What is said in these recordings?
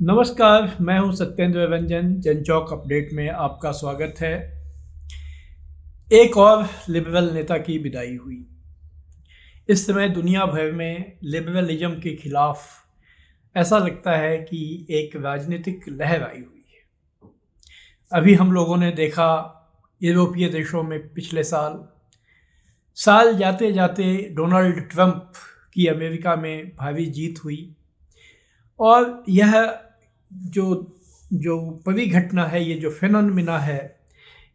नमस्कार, मैं हूं सत्येंद्र रंजन। जनचौक अपडेट में आपका स्वागत है। एक और लिबरल नेता की विदाई हुई। इस समय दुनिया भर में लिबरलिज्म के खिलाफ ऐसा लगता है कि एक राजनीतिक लहर आई हुई है। अभी हम लोगों ने देखा यूरोपीय देशों में पिछले साल जाते जाते डोनाल्ड ट्रंप की अमेरिका में भारी जीत हुई और यह जो जो परिघटना है, ये जो फिनोमिना है,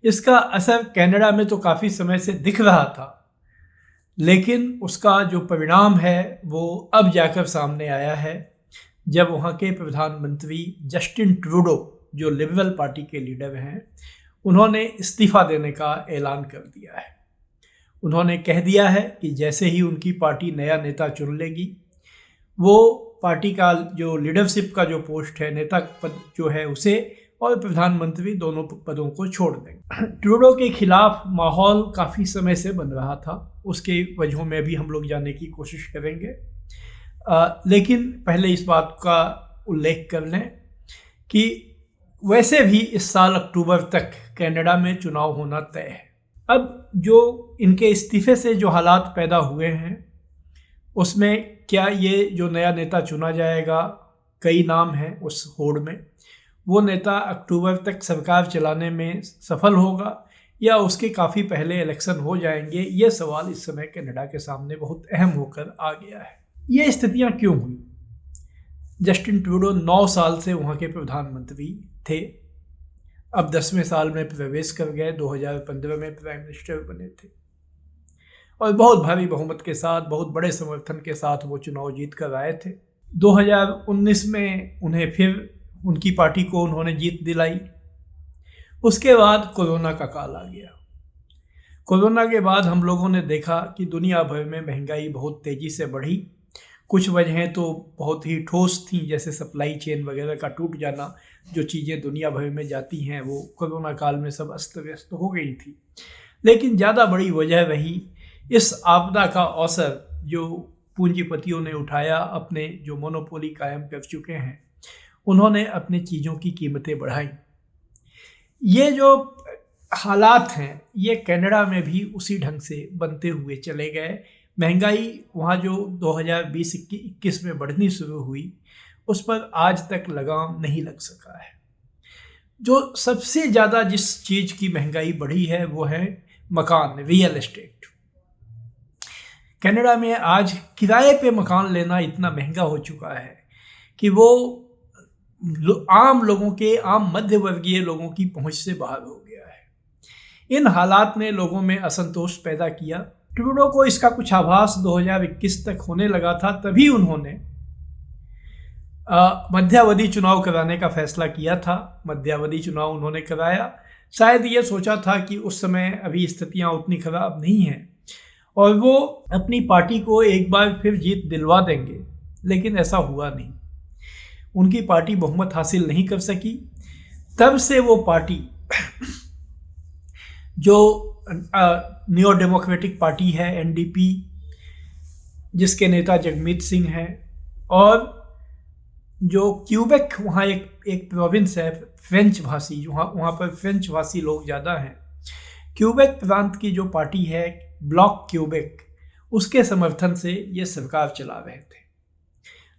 इसका असर कनाडा में तो काफ़ी समय से दिख रहा था, लेकिन उसका जो परिणाम है वो अब जाकर सामने आया है जब वहाँ के प्रधानमंत्री जस्टिन ट्रूडो, जो लिबरल पार्टी के लीडर हैं, उन्होंने इस्तीफ़ा देने का ऐलान कर दिया है। उन्होंने कह दिया है कि जैसे ही उनकी पार्टी नया नेता चुन लेगी, वो पार्टी का जो लीडरशिप का जो पोस्ट है, नेता पद जो है, उसे और प्रधानमंत्री दोनों पदों को छोड़ देंगे। ट्रूडो के खिलाफ माहौल काफ़ी समय से बन रहा था, उसके वजहों में भी हम लोग जानने की कोशिश करेंगे। लेकिन पहले इस बात का उल्लेख कर लें कि वैसे भी इस साल अक्टूबर तक कनाडा में चुनाव होना तय है। अब जो इनके इस्तीफे से जो हालात पैदा हुए हैं, उसमें क्या ये जो नया नेता चुना जाएगा, कई नाम हैं उस होड़ में, वो नेता अक्टूबर तक सरकार चलाने में सफल होगा या उसके काफ़ी पहले इलेक्शन हो जाएंगे, ये सवाल इस समय कनाडा के सामने बहुत अहम होकर आ गया है। ये स्थितियां क्यों हुई? जस्टिन ट्रूडो 9 साल से वहाँ के प्रधानमंत्री थे, अब 10वें साल में प्रवेश कर गए। 2015 में प्राइम मिनिस्टर बने थे और बहुत भारी बहुमत के साथ, बहुत बड़े समर्थन के साथ वो चुनाव जीत कर आए थे। 2019 में उन्हें फिर उनकी पार्टी को उन्होंने जीत दिलाई। उसके बाद कोरोना का काल आ गया। कोरोना के बाद हम लोगों ने देखा कि दुनिया भर में महंगाई बहुत तेज़ी से बढ़ी। कुछ वजहें तो बहुत ही ठोस थीं, जैसे सप्लाई चेन वगैरह का टूट जाना। जो चीज़ें दुनिया भर में जाती हैं वो कोरोना काल में सब अस्त व्यस्त हो गई थी। लेकिन ज़्यादा बड़ी वजह रही इस आपदा का अवसर जो पूंजीपतियों ने उठाया, अपने जो मोनोपोली कायम कर चुके हैं, उन्होंने अपने चीज़ों की कीमतें बढ़ाई। ये जो हालात हैं, ये कनाडा में भी उसी ढंग से बनते हुए चले गए। महंगाई वहाँ जो 2020-21 में बढ़नी शुरू हुई, उस पर आज तक लगाम नहीं लग सका है। जो सबसे ज़्यादा जिस चीज़ की महंगाई बढ़ी है वो है मकान, रियल एस्टेट। कनाडा में आज किराए पे मकान लेना इतना महंगा हो चुका है कि वो आम लोगों के, आम मध्य वर्गीय लोगों की पहुंच से बाहर हो गया है। इन हालात ने लोगों में असंतोष पैदा किया। ट्रूडो को इसका कुछ आभास 2021 तक होने लगा था, तभी उन्होंने मध्यावधि चुनाव कराने का फैसला किया था। मध्यावधि चुनाव उन्होंने कराया। शायद ये सोचा था कि उस समय अभी स्थितियां उतनी खराब नहीं हैं और वो अपनी पार्टी को एक बार फिर जीत दिलवा देंगे, लेकिन ऐसा हुआ नहीं। उनकी पार्टी बहुमत हासिल नहीं कर सकी। तब से वो पार्टी जो न्यू डेमोक्रेटिक पार्टी है, एनडीपी, जिसके नेता जगमीत सिंह हैं, और जो क्यूबेक, वहाँ एक प्रोविंस है फ्रेंच भाषी, वहाँ पर फ्रेंच भाषी लोग ज़्यादा हैं। क्यूबेक प्रांत की जो पार्टी है, ब्लॉक क्यूबेक, उसके समर्थन से ये सरकार चला रहे थे।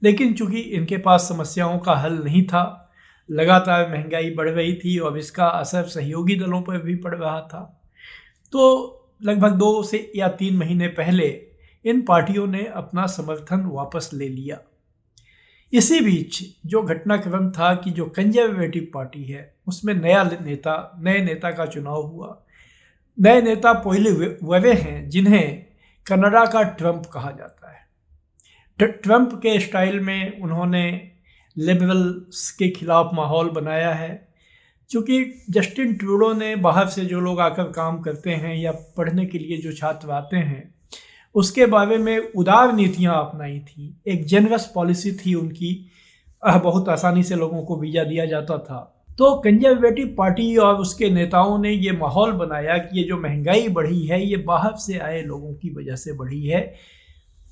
लेकिन चूंकि इनके पास समस्याओं का हल नहीं था, लगातार महंगाई बढ़ रही थी और इसका असर सहयोगी दलों पर भी पड़ रहा था, तो लगभग 2 से या 3 महीने पहले इन पार्टियों ने अपना समर्थन वापस ले लिया। इसी बीच जो घटनाक्रम था कि जो कंजर्वेटिव पार्टी है, उसमें नए नेता का चुनाव हुआ। नए नेता पहले वे हैं जिन्हें कनाडा का ट्रंप कहा जाता है। ट्रंप के स्टाइल में उन्होंने लिबरल्स के खिलाफ माहौल बनाया है। क्योंकि जस्टिन ट्रूडो ने बाहर से जो लोग आकर काम करते हैं या पढ़ने के लिए जो छात्र आते हैं, उसके बारे में उदार नीतियां अपनाई थी। एक जेनरस पॉलिसी थी उनकी, बहुत आसानी से लोगों को वीज़ा दिया जाता था। तो कंजर्वेटिव पार्टी और उसके नेताओं ने ये माहौल बनाया कि ये जो महंगाई बढ़ी है, ये बाहर से आए लोगों की वजह से बढ़ी है।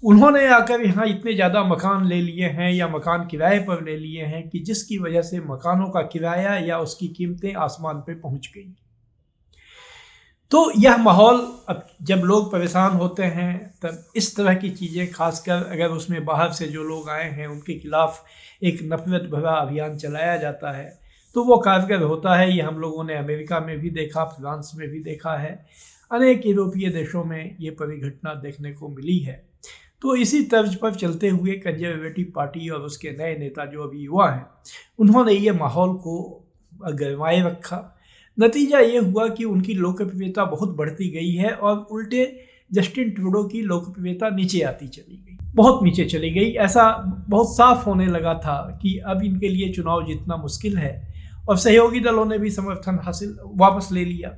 उन्होंने आकर यहाँ इतने ज़्यादा मकान ले लिए हैं या मकान किराए पर ले लिए हैं कि जिसकी वजह से मकानों का किराया या उसकी कीमतें आसमान पे पहुँच गई। तो यह माहौल, अब जब लोग परेशान होते हैं तब इस तरह की चीज़ें, खासकर अगर उसमें बाहर से जो लोग आए हैं उनके खिलाफ एक नफरत भरा अभियान चलाया जाता है, तो वो कारगर होता है। ये हम लोगों ने अमेरिका में भी देखा, फ्रांस में भी देखा है, अनेक यूरोपीय देशों में ये परिघटना देखने को मिली है। तो इसी तर्ज पर चलते हुए कंजर्वेटिव पार्टी और उसके नए नेता जो अभी युवा हैं, उन्होंने ये माहौल को गरमाए रखा। नतीजा ये हुआ कि उनकी लोकप्रियता बहुत बढ़ती गई है और उल्टे जस्टिन ट्रूडो की लोकप्रियता नीचे आती चली गई, बहुत नीचे चली गई। ऐसा बहुत साफ होने लगा था कि अब इनके लिए चुनाव जीतना मुश्किल है और सहयोगी दलों ने भी समर्थन हासिल वापस ले लिया।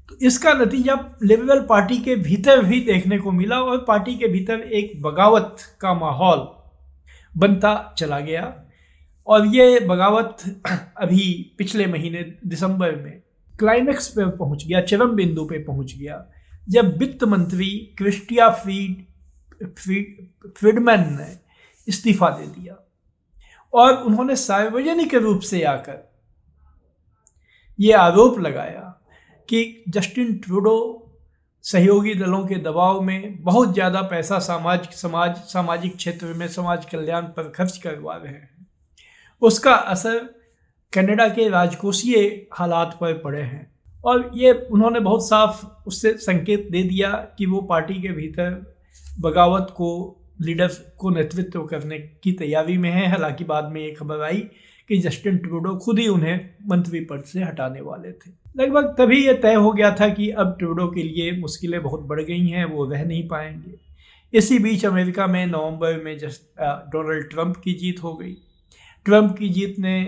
तो इसका नतीजा लिबरल पार्टी के भीतर भी देखने को मिला और पार्टी के भीतर एक बगावत का माहौल बनता चला गया। और ये बगावत अभी पिछले महीने दिसंबर में क्लाइमेक्स पे पहुंच गया, चरम बिंदु पे पहुंच गया, जब वित्त मंत्री क्रिस्टिया फ्रीडमैन ने इस्तीफा दे दिया और उन्होंने सार्वजनिक रूप से आकर ये आरोप लगाया कि जस्टिन ट्रूडो सहयोगी दलों के दबाव में बहुत ज़्यादा पैसा सामाजिक क्षेत्र में समाज कल्याण पर खर्च करवा रहे हैं। उसका असर कनाडा के राजकोषीय हालात पर पड़े हैं और ये उन्होंने बहुत साफ उससे संकेत दे दिया कि वो पार्टी के भीतर बगावत को, लीडर्स को नेतृत्व करने की तैयारी में है। हालांकि बाद में ये खबर आई कि जस्टिन ट्रूडो खुद ही उन्हें मंत्री पद से हटाने वाले थे। लगभग तभी ये तय हो गया था कि अब ट्रूडो के लिए मुश्किलें बहुत बढ़ गई हैं, वो रह नहीं पाएंगे। इसी बीच अमेरिका में नवंबर में डोनाल्ड ट्रंप की जीत हो गई। ट्रंप की जीत ने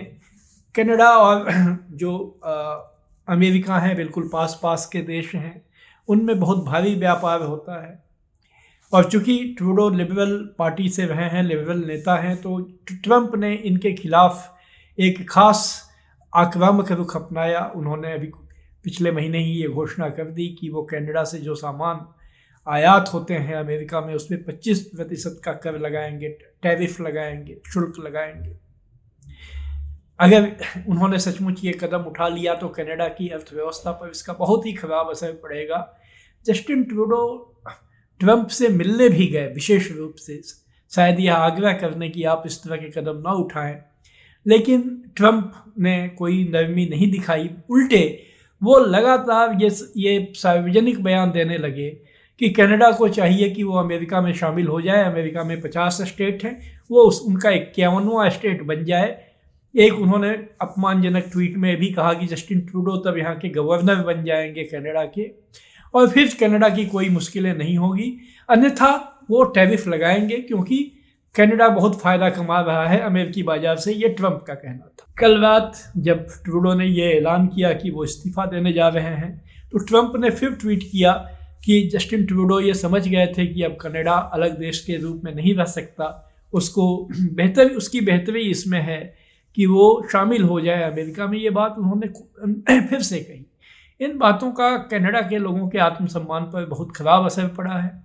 कनाडा और जो अमेरिका हैं, बिल्कुल पास पास के देश हैं, उनमें बहुत भारी व्यापार होता है। और चूंकि ट्रूडो लिबरल पार्टी से रहे हैं, लिबरल नेता हैं, तो ट्रंप ने इनके खिलाफ एक खास आक्रामक रुख अपनाया। उन्होंने अभी पिछले महीने ही ये घोषणा कर दी कि वो कनाडा से जो सामान आयात होते हैं अमेरिका में, उसमें 25% का कर लगाएंगे, टैरिफ लगाएंगे, शुल्क लगाएंगे। अगर उन्होंने सचमुच ये कदम उठा लिया तो कनाडा की अर्थव्यवस्था पर इसका बहुत ही खराब असर पड़ेगा। जस्टिन ट्रूडो ट्रंप से मिलने भी गए विशेष रूप से, शायद यह आग्रह करने की आप इस तरह के कदम ना उठाएं, लेकिन ट्रंप ने कोई नरमी नहीं दिखाई। उल्टे वो लगातार ये सार्वजनिक बयान देने लगे कि कनाडा को चाहिए कि वो अमेरिका में शामिल हो जाए। अमेरिका में 50 स्टेट हैं, वो उनका 51वां स्टेट बन जाए। एक उन्होंने अपमानजनक ट्वीट में भी कहा कि जस्टिन ट्रूडो तब यहाँ के गवर्नर बन जाएंगे कनाडा के, और फिर कनाडा की कोई मुश्किलें नहीं होगी, अन्यथा वो टैरिफ लगाएंगे क्योंकि कनाडा बहुत फ़ायदा कमा रहा है अमेरिकी बाजार से। ये ट्रंप का कहना था। कल रात जब ट्रूडो ने ये ऐलान किया कि वो इस्तीफा देने जा रहे हैं, तो ट्रंप ने फिर ट्वीट किया कि जस्टिन ट्रूडो ये समझ गए थे कि अब कनाडा अलग देश के रूप में नहीं रह सकता, उसकी बेहतरी इसमें है कि वो शामिल हो जाए अमेरिका में। ये बात उन्होंने फिर से कही। इन बातों का कनाडा के लोगों के आत्मसम्मान पर बहुत खराब असर पड़ा है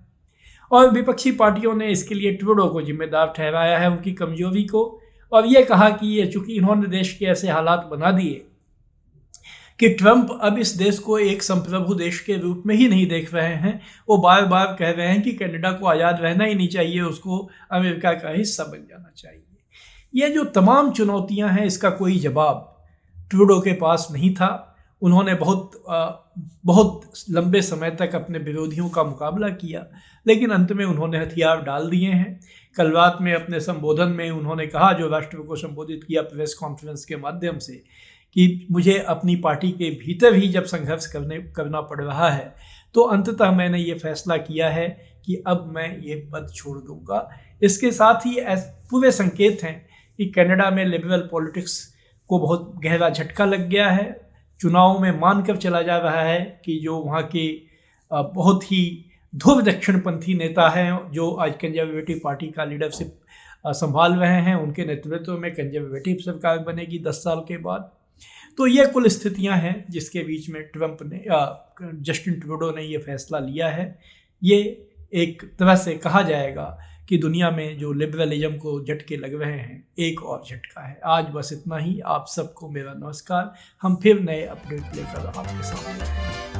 और विपक्षी पार्टियों ने इसके लिए ट्रूडो को जिम्मेदार ठहराया है, उनकी कमजोरी को, और ये कहा कि ये चूंकि इन्होंने देश के ऐसे हालात बना दिए कि ट्रंप अब इस देश को एक संप्रभु देश के रूप में ही नहीं देख रहे हैं। वो बार बार कह रहे हैं कि कनाडा को आज़ाद रहना ही नहीं चाहिए, उसको अमेरिका का हिस्सा बन जाना चाहिए। ये जो तमाम चुनौतियां हैं, इसका कोई जवाब ट्रूडो के पास नहीं था। उन्होंने बहुत लंबे समय तक अपने विरोधियों का मुकाबला किया, लेकिन अंत में उन्होंने हथियार डाल दिए हैं। कल रात में अपने संबोधन में उन्होंने कहा, जो राष्ट्र को संबोधित किया प्रेस कॉन्फ्रेंस के माध्यम से, कि मुझे अपनी पार्टी के भीतर ही जब संघर्ष करना पड़ रहा है, तो अंततः मैंने ये फैसला किया है कि अब मैं ये पद छोड़ दूंगा। इसके साथ ही पूरे संकेत हैं कि कनाडा में लिबरल पॉलिटिक्स को बहुत गहरा झटका लग गया है। चुनाव में मानकर चला जा रहा है कि जो वहाँ के बहुत ही ध्रुव दक्षिणपंथी नेता हैं, जो आज कंजर्वेटिव पार्टी का लीडरशिप संभाल रहे हैं, उनके नेतृत्व में कंजर्वेटिव सरकार बनेगी 10 साल के बाद। तो ये कुल स्थितियां हैं जिसके बीच में जस्टिन ट्रूडो ने ये फैसला लिया है। ये एक तरह से कहा जाएगा कि दुनिया में जो लिबरलिज्म को झटके लग रहे हैं, एक और झटका है। आज बस इतना ही। आप सबको मेरा नमस्कार। हम फिर नए अपडेट लेकर आपके सामने आएंगे।